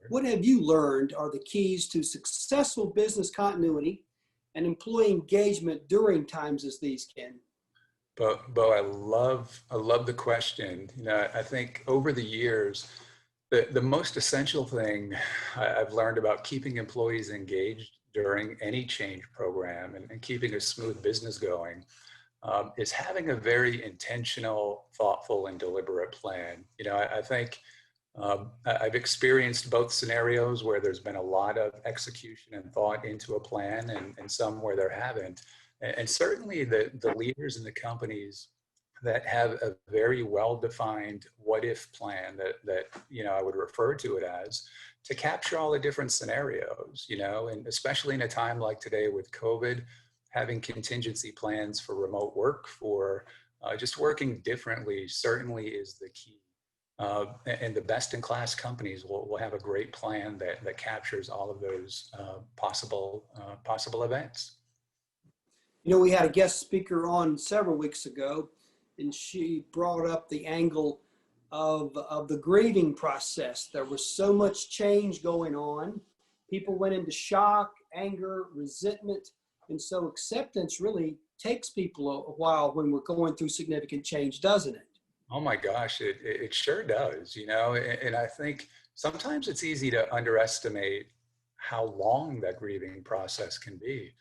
What have you learned are the keys to successful business continuity and employee engagement during times as these, Ken? Bo, I love the question. I think over the years, the most essential thing I've learned about keeping employees engaged during any change program and keeping a smooth business going is having a very intentional, thoughtful, and deliberate plan. I think I've experienced both scenarios where there's been a lot of execution and thought into a plan, and some where there haven't. And certainly the leaders in the companies that have a very well-defined what-if plan that I would refer to it as, to capture all the different scenarios, and especially in a time like today with COVID, having contingency plans for remote work, for just working differently certainly is the key. And the best in class companies will have a great plan that captures all of those possible events. We had a guest speaker on several weeks ago, and she brought up the angle of the grieving process. There was so much change going on. People went into shock, anger, resentment. And so acceptance really takes people a while when we're going through significant change, doesn't it? Oh my gosh, it sure does, and I think sometimes it's easy to underestimate how long that grieving process can be.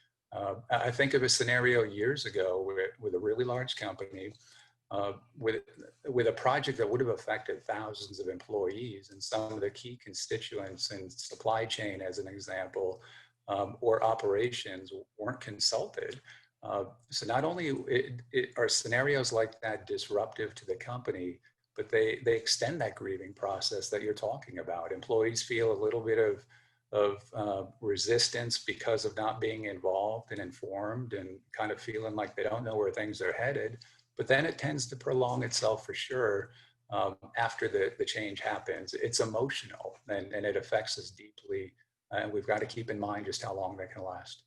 I think of a scenario years ago with a really large company, with a project that would have affected thousands of employees, and some of the key constituents in supply chain, as an example, or operations weren't consulted. So not only are scenarios like that disruptive to the company, but they extend that grieving process that you're talking about. Employees feel a little bit of resistance because of not being involved and informed, and kind of feeling like they don't know where things are headed. But then it tends to prolong itself for sure after the change happens. It's emotional, and it affects us deeply. And we've got to keep in mind just how long that can last.